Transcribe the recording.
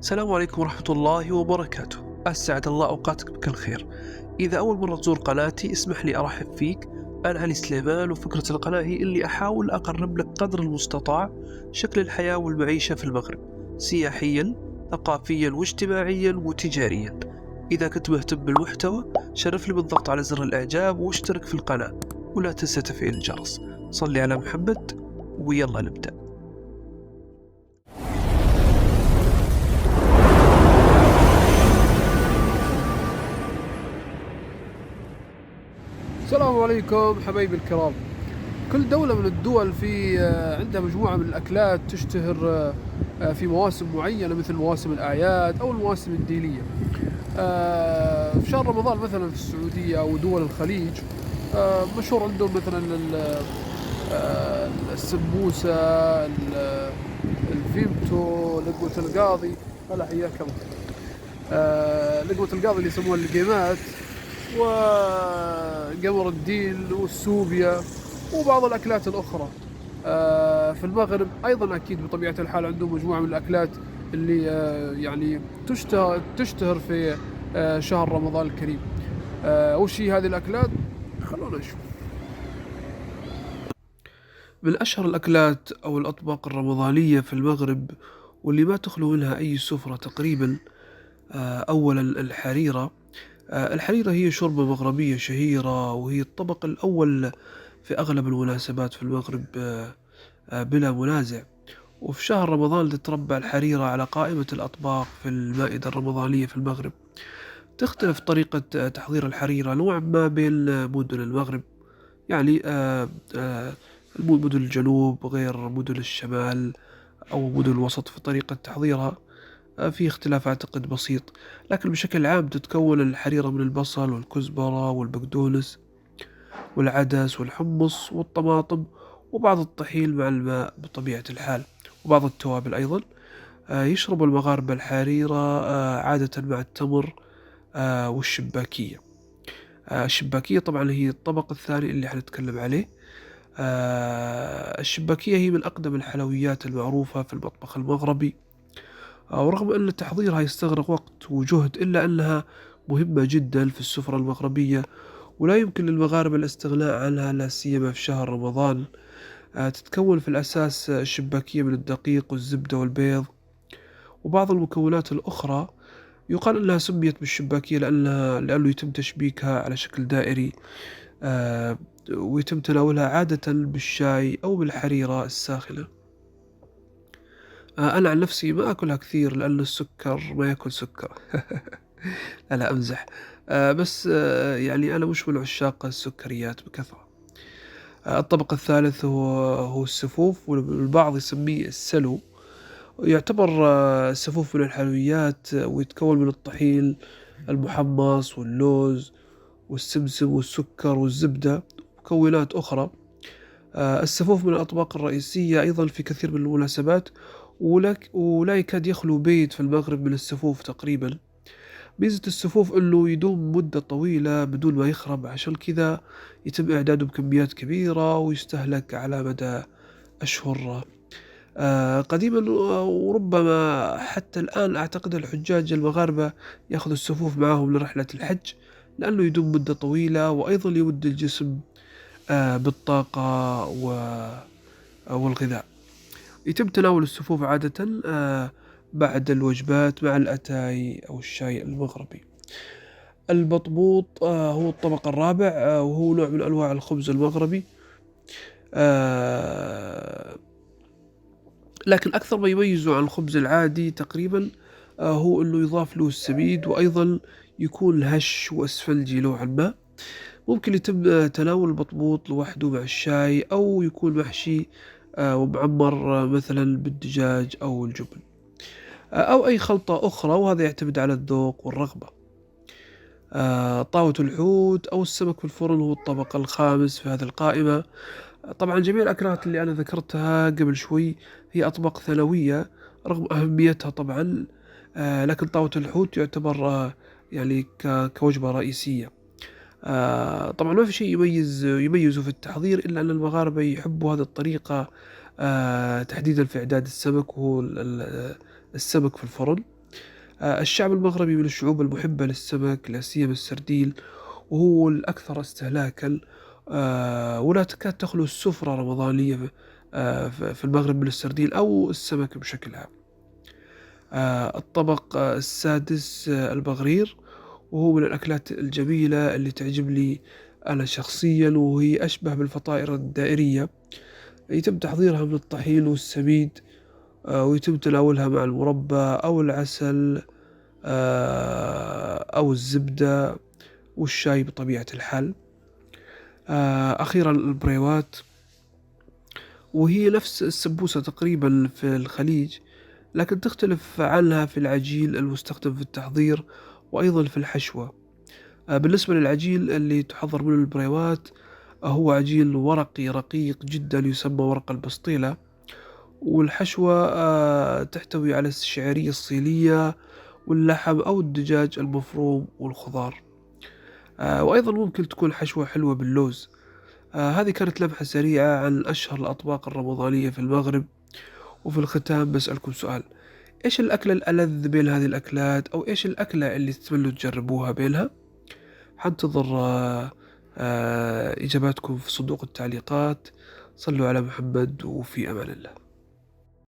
السلام عليكم ورحمة الله وبركاته. أسعد الله أوقاتك بكل خير. إذا أول مرة تزور قناتي اسمح لي أرحب فيك. أنا علي سليمان، وفكرة القناة هي اللي أحاول أقرب لك قدر المستطاع شكل الحياة والمعيشة في المغرب، سياحيا ثقافيا واجتماعيا وتجاريا. إذا كنت مهتم بالمحتوى شرف لي بالضغط على زر الإعجاب واشترك في القناة، ولا تنسى تفعيل الجرس. صلي على محمد ويلا نبدأ. السلام عليكم حبايبي الكرام. كل دولة من الدول في عندها مجموعة من الأكلات تشتهر في مواسم معينة، مثل مواسم الأعياد أو المواسم الدينية. في شهر رمضان مثلا في السعودية أو دول الخليج مشهور عندهم مثلا السمبوسة، الفيمتو، لقمة القاضي. هلا حياك الله. لقمة القاضي اللي يسموها اللقيمات، وقمر الدين والسوبيا وبعض الأكلات الأخرى. في المغرب أيضا أكيد بطبيعة الحال عندهم مجموعة من الأكلات اللي يعني تشتهر في شهر رمضان الكريم. وش هي هذه الأكلات؟ خلونا نشوف. من أشهر الأكلات أو الأطباق الرمضانية في المغرب، واللي ما تخلو منها أي سفرة تقريبا، أولا الحريرة. الحريرة هي شوربة مغربية شهيرة، وهي الطبق الأول في أغلب المناسبات في المغرب بلا منازع. وفي شهر رمضان تتربع الحريرة على قائمة الأطباق في المائدة الرمضانية في المغرب. تختلف طريقة تحضير الحريرة نوعا ما بين مدن المغرب، يعني مدن الجنوب غير مدن الشمال أو مدن الوسط في طريقة تحضيرها. في اختلاف أعتقد بسيط، لكن بشكل عام تتكون الحريرة من البصل والكزبرة والبقدونس والعدس والحمص والطماطم وبعض الطحين مع الماء بطبيعة الحال، وبعض التوابل أيضا. يشرب المغاربة الحريرة عادة مع التمر والشباكية. الشباكية طبعا هي الطبق الثاني اللي حنتكلم عليه. الشباكية هي من أقدم الحلويات المعروفة في المطبخ المغربي. ورغم أن تحضيرها يستغرق وقت وجهد، إلا أنها مهمة جدا في السفرة المغربية، ولا يمكن للمغاربة الاستغناء عنها، لا سيما في شهر رمضان. تتكون في الأساس الشباكية من الدقيق والزبدة والبيض وبعض المكونات الأخرى. يقال أنها سميت بالشباكية لأنه يتم تشبيكها على شكل دائري، ويتم تناولها عادة بالشاي أو بالحريرة الساخنة. أنا عن نفسي ما أكلها كثير لأن السكر ما يأكل سكر. لا أمزح. بس يعني أنا مش من عشاق السكريات بكثرة. الطبق الثالث هو السفوف، والبعض يسميه السلو. يعتبر السفوف من الحلويات، ويتكون من الطحين المحمص واللوز والسمسم والسكر والزبدة ومكونات أخرى. السفوف من الأطباق الرئيسية أيضا في كثير من المناسبات، ولا يكاد يخلو بيت في المغرب من السفوف تقريبا. ميزة السفوف أنه يدوم مدة طويلة بدون ما يخرب، عشان كذا يتم إعداده بكميات كبيرة ويستهلك على مدى أشهر. قديما وربما حتى الآن أعتقد الحجاج المغاربة يأخذوا السفوف معهم لرحلة الحج، لأنه يدوم مدة طويلة وأيضا يمد الجسم بالطاقة والغذاء. يتم تناول السفوف عادة بعد الوجبات مع الأتاي أو الشاي المغربي. البطبوط هو الطبق الرابع، وهو نوع من أنواع الخبز المغربي. آه، لكن أكثر ما يميزه عن الخبز العادي تقريبا هو أنه يضاف له السميد، وأيضا يكون هش وأسفلجي نوعا ما. ممكن يتم تناول البطبوط لوحده مع الشاي، أو يكون محشي ومعمر مثلا بالدجاج أو الجبن، أو أي خلطة أخرى، وهذا يعتمد على الذوق والرغبة. طاوة الحوت أو السمك في الفرن هو الطبق الخامس في هذه القائمة. طبعا جميع الأكلات اللي أنا ذكرتها قبل شوي هي أطباق ثانوية رغم أهميتها طبعا. لكن طاوة الحوت يعتبر يعني كوجبة رئيسية. طبعا ما في شيء يميزه في التحضير إلا أن المغاربة يحبوا هذه الطريقة، تحديدا في إعداد السمك، وهو السمك في الفرن. الشعب المغربي من الشعوب المحبة للسمك، لا سيما السردين، وهو الأكثر استهلاكًا. ولا تكاد تخلو السفرة الرمضانية في المغرب من السردين أو السمك بشكل عام. الطبق السادس البغرير، وهو من الأكلات الجميلة اللي تعجبني أنا شخصيًا، وهي أشبه بالفطائر الدائرية. يتم تحضيرها من الطحين والسميد، ويتم تناولها مع المربى أو العسل، أو الزبدة والشاي بطبيعة الحال. أخيرًا البريوات، وهي نفس السمبوسة تقريبًا في الخليج، لكن تختلف عنها في العجين المستخدم في التحضير وأيضًا في الحشوة. بالنسبة للعجين اللي تُحضّر منه البريوات، هو عجين ورقي رقيق جدًا يسمى ورق البسطيلة، والحشوة تحتوي على الشعيرية الصينية واللحم أو الدجاج المفروم والخضار. وأيضًا ممكن تكون حشوة حلوة باللوز. هذه كانت لمحة سريعة عن أشهر الأطباق الرمضانية في المغرب. وفي الختام باسألكم سؤال: إيش الأكلة الألذ بين هذه الأكلات، أو إيش الأكلة اللي تتمنوا تجربوها بينها؟ حانتظر إجاباتكم في صندوق التعليقات. صلوا على محمد، وفي أمان الله.